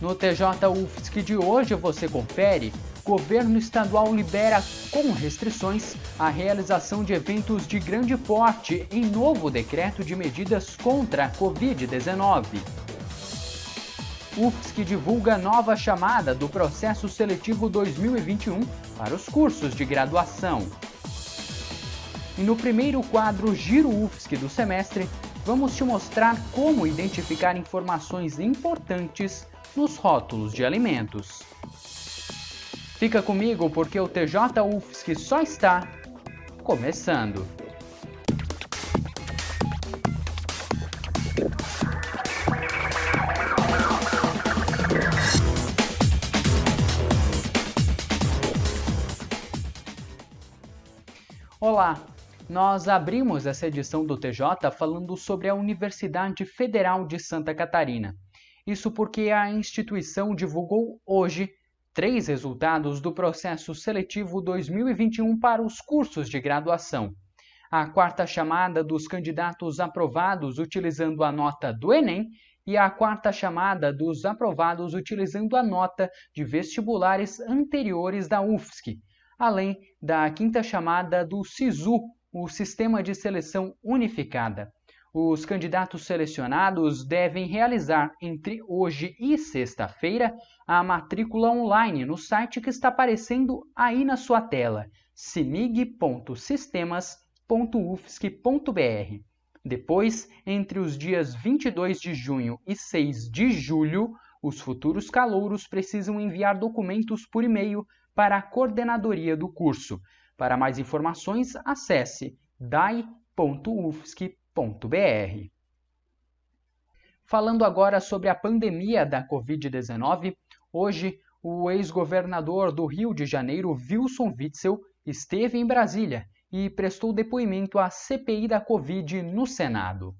No TJ UFSC de hoje você confere: governo estadual libera com restrições a realização de eventos de grande porte em novo decreto de medidas contra a Covid-19. UFSC divulga nova chamada do processo seletivo 2021 para os cursos de graduação. E no primeiro quadro Giro UFSC do semestre, vamos te mostrar como identificar informações importantes nos rótulos de alimentos. Fica comigo porque o TJ UFSC só está começando. Olá! Nós abrimos essa edição do TJ falando sobre a Universidade Federal de Santa Catarina. Isso porque a instituição divulgou hoje 3 resultados do processo seletivo 2021 para os cursos de graduação. A quarta chamada dos candidatos aprovados utilizando a nota do Enem e a quarta chamada dos aprovados utilizando a nota de vestibulares anteriores da UFSC, além da quinta chamada do SISU, o Sistema de Seleção Unificada. Os candidatos selecionados devem realizar entre hoje e sexta-feira a matrícula online no site que está aparecendo aí na sua tela, sinig.sistemas.ufsc.br. Depois, entre os dias 22 de junho e 6 de julho, os futuros calouros precisam enviar documentos por e-mail para a coordenadoria do curso. Para mais informações, acesse dai.ufsc.br. Falando agora sobre a pandemia da Covid-19, hoje o ex-governador do Rio de Janeiro, Wilson Witzel, esteve em Brasília e prestou depoimento à CPI da Covid no Senado.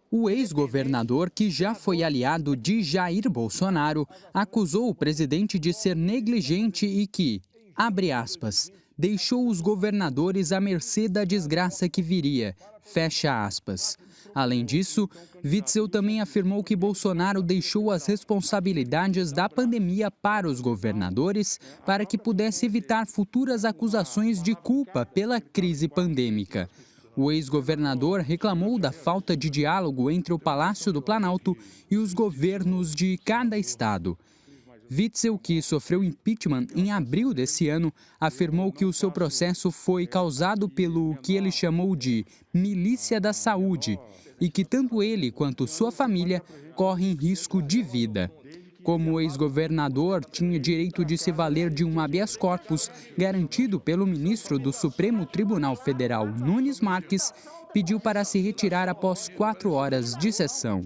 O ex-governador, que já foi aliado de Jair Bolsonaro, acusou o presidente de ser negligente e que, abre aspas, deixou os governadores à mercê da desgraça que viria, fecha aspas. Além disso, Witzel também afirmou que Bolsonaro deixou as responsabilidades da pandemia para os governadores para que pudesse evitar futuras acusações de culpa pela crise pandêmica. O ex-governador reclamou da falta de diálogo entre o Palácio do Planalto e os governos de cada estado. Witzel, que sofreu impeachment em abril desse ano, afirmou que o seu processo foi causado pelo que ele chamou de milícia da saúde e que tanto ele quanto sua família correm risco de vida. Como o ex-governador tinha direito de se valer de um habeas corpus garantido pelo ministro do Supremo Tribunal Federal, Nunes Marques, pediu para se retirar após 4 horas de sessão.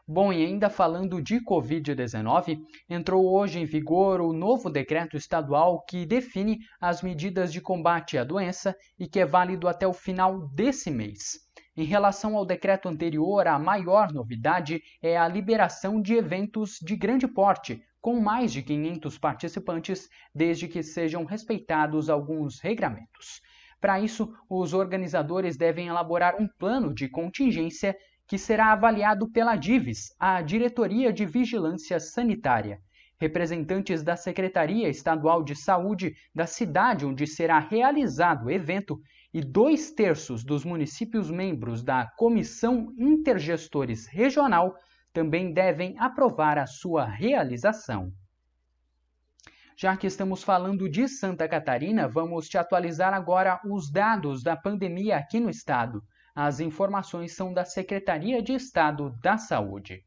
Bom, e ainda falando de Covid-19, entrou hoje em vigor o novo decreto estadual que define as medidas de combate à doença e que é válido até o final desse mês. Em relação ao decreto anterior, a maior novidade é a liberação de eventos de grande porte, com mais de 500 participantes, desde que sejam respeitados alguns regramentos. Para isso, os organizadores devem elaborar um plano de contingência que será avaliado pela DIVES, a Diretoria de Vigilância Sanitária. Representantes da Secretaria Estadual de Saúde da cidade onde será realizado o evento e 2/3 dos municípios membros da Comissão Intergestores Regional também devem aprovar a sua realização. Já que estamos falando de Santa Catarina, vamos te atualizar agora os dados da pandemia aqui no estado. As informações são da Secretaria de Estado da Saúde.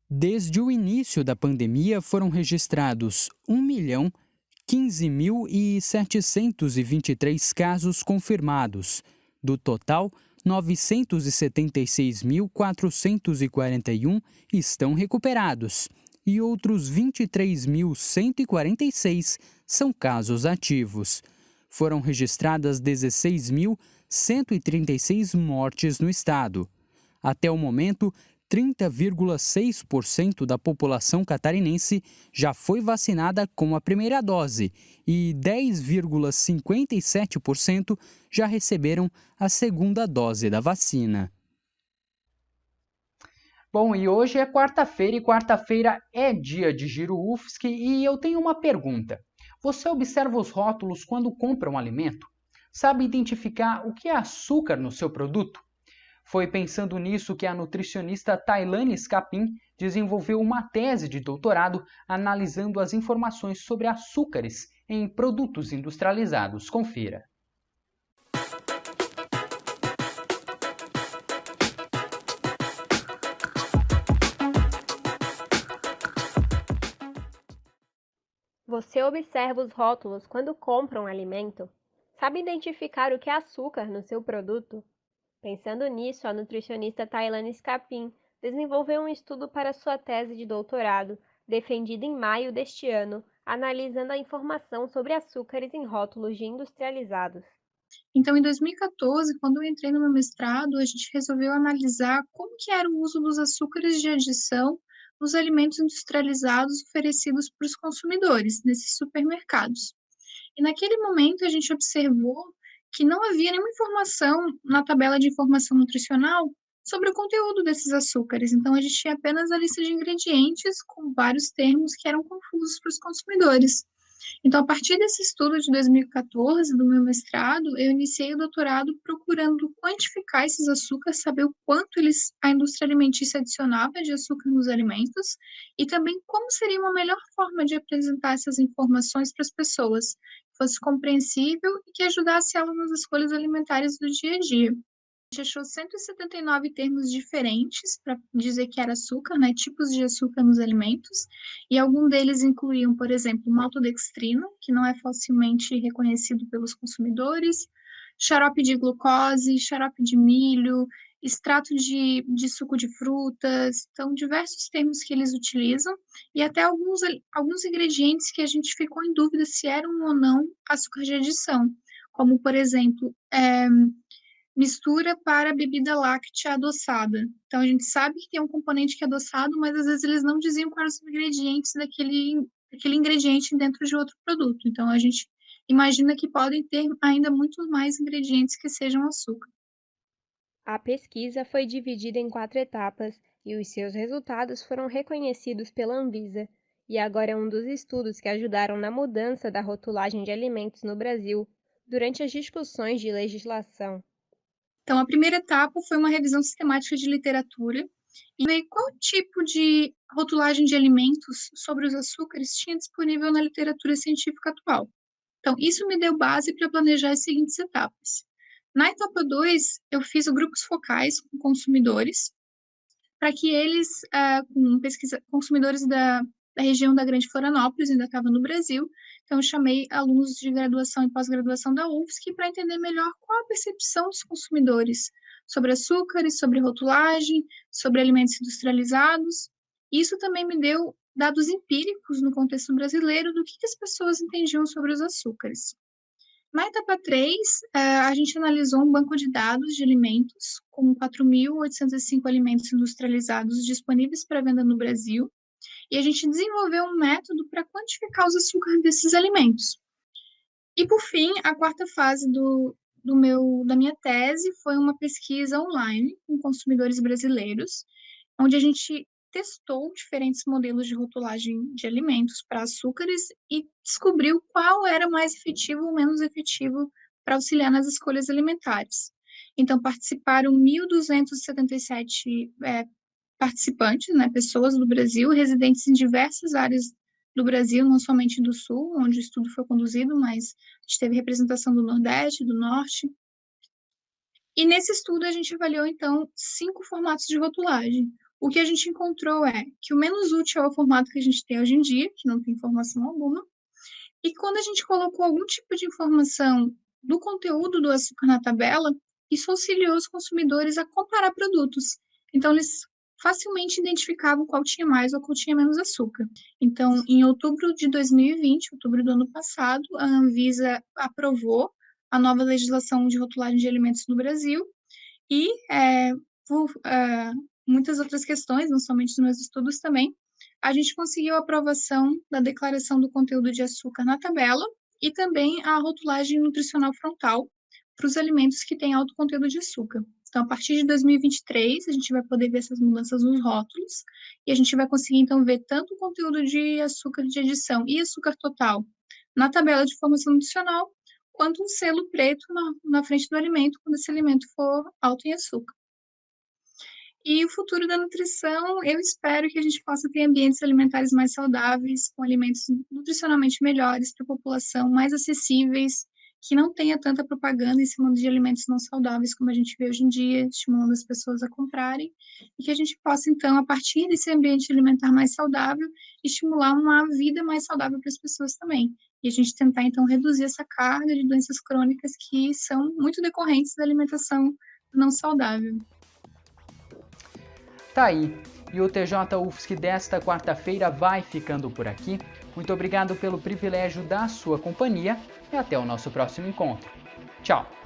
Desde o início da pandemia foram registrados 1.015.723 casos confirmados. Do total, 976.441 estão recuperados e outros 23.146 são casos ativos. Foram registradas 16.136 mortes no estado. Até o momento, 30,6% da população catarinense já foi vacinada com a primeira dose e 10,57% já receberam a segunda dose da vacina. Bom, e hoje é quarta-feira e quarta-feira é dia de Giro UFSC e eu tenho uma pergunta. Você observa os rótulos quando compra um alimento? Sabe identificar o que é açúcar no seu produto? Foi pensando nisso que a nutricionista Tailane Scapin desenvolveu uma tese de doutorado analisando as informações sobre açúcares em produtos industrializados. Confira. Você observa os rótulos quando compra um alimento? Sabe identificar o que é açúcar no seu produto? Pensando nisso, a nutricionista Tailane Scapin desenvolveu um estudo para sua tese de doutorado, defendida em maio deste ano, analisando a informação sobre açúcares em rótulos de industrializados. Então, em 2014, quando eu entrei no meu mestrado, a gente resolveu analisar como que era o uso dos açúcares de adição nos alimentos industrializados oferecidos para os consumidores nesses supermercados. E naquele momento a gente observou que não havia nenhuma informação na tabela de informação nutricional sobre o conteúdo desses açúcares. Então a gente tinha apenas a lista de ingredientes com vários termos que eram confusos para os consumidores. Então, a partir desse estudo de 2014, do meu mestrado, eu iniciei o doutorado procurando quantificar esses açúcares, saber o quanto a indústria alimentícia adicionava de açúcar nos alimentos e também como seria uma melhor forma de apresentar essas informações para as pessoas, que fosse compreensível e que ajudasse elas nas escolhas alimentares do dia a dia. A gente achou 179 termos diferentes para dizer que era açúcar, né, tipos de açúcar nos alimentos, e alguns deles incluíam, por exemplo, maltodextrina, que não é facilmente reconhecido pelos consumidores, xarope de glucose, xarope de milho, extrato de suco de frutas, então diversos termos que eles utilizam, e até alguns ingredientes que a gente ficou em dúvida se eram ou não açúcar de adição, como, por exemplo, mistura para bebida láctea adoçada. Então, a gente sabe que tem um componente que é adoçado, mas às vezes eles não diziam quais os ingredientes daquele ingrediente dentro de outro produto. Então, a gente imagina que podem ter ainda muito mais ingredientes que sejam açúcar. A pesquisa foi dividida em 4 etapas e os seus resultados foram reconhecidos pela Anvisa, e agora é um dos estudos que ajudaram na mudança da rotulagem de alimentos no Brasil durante as discussões de legislação. Então, a primeira etapa foi uma revisão sistemática de literatura e ver qual tipo de rotulagem de alimentos sobre os açúcares tinha disponível na literatura científica atual. Então, isso me deu base para planejar as seguintes etapas. Na etapa 2, eu fiz grupos focais com consumidores, para que eles, consumidores da região da Grande Florianópolis, ainda estava no Brasil, então eu chamei alunos de graduação e pós-graduação da UFSC para entender melhor qual a percepção dos consumidores sobre açúcares, sobre rotulagem, sobre alimentos industrializados. Isso também me deu dados empíricos no contexto brasileiro do que as pessoas entendiam sobre os açúcares. Na etapa 3, a gente analisou um banco de dados de alimentos com 4.805 alimentos industrializados disponíveis para venda no Brasil e a gente desenvolveu um método para quantificar os açúcares desses alimentos. E, por fim, a quarta fase da minha tese foi uma pesquisa online com consumidores brasileiros, onde a gente testou diferentes modelos de rotulagem de alimentos para açúcares e descobriu qual era mais efetivo ou menos efetivo para auxiliar nas escolhas alimentares. Então, participaram 1.277 participantes, né, pessoas do Brasil, residentes em diversas áreas do Brasil, não somente do Sul, onde o estudo foi conduzido, mas a gente teve representação do Nordeste, do Norte. E nesse estudo a gente avaliou, então, 5 formatos de rotulagem. O que a gente encontrou é que o menos útil é o formato que a gente tem hoje em dia, que não tem informação alguma, e quando a gente colocou algum tipo de informação do conteúdo do açúcar na tabela, isso auxiliou os consumidores a comparar produtos. Então, eles facilmente identificavam qual tinha mais ou qual tinha menos açúcar. Então, em outubro de 2020, outubro do ano passado, a Anvisa aprovou a nova legislação de rotulagem de alimentos no Brasil e, por muitas outras questões, não somente nos meus estudos também, a gente conseguiu a aprovação da declaração do conteúdo de açúcar na tabela e também a rotulagem nutricional frontal para os alimentos que têm alto conteúdo de açúcar. Então, a partir de 2023, a gente vai poder ver essas mudanças nos rótulos e a gente vai conseguir, então, ver tanto o conteúdo de açúcar de adição e açúcar total na tabela de informação nutricional, quanto um selo preto na frente do alimento, quando esse alimento for alto em açúcar. E o futuro da nutrição, eu espero que a gente possa ter ambientes alimentares mais saudáveis, com alimentos nutricionalmente melhores para a população, mais acessíveis, que não tenha tanta propaganda em cima de alimentos não saudáveis como a gente vê hoje em dia, estimulando as pessoas a comprarem, e que a gente possa, então, a partir desse ambiente alimentar mais saudável, estimular uma vida mais saudável para as pessoas também. E a gente tentar, então, reduzir essa carga de doenças crônicas que são muito decorrentes da alimentação não saudável. Tá aí. E o TJ UFSC desta quarta-feira vai ficando por aqui. Muito obrigado pelo privilégio da sua companhia e até o nosso próximo encontro. Tchau!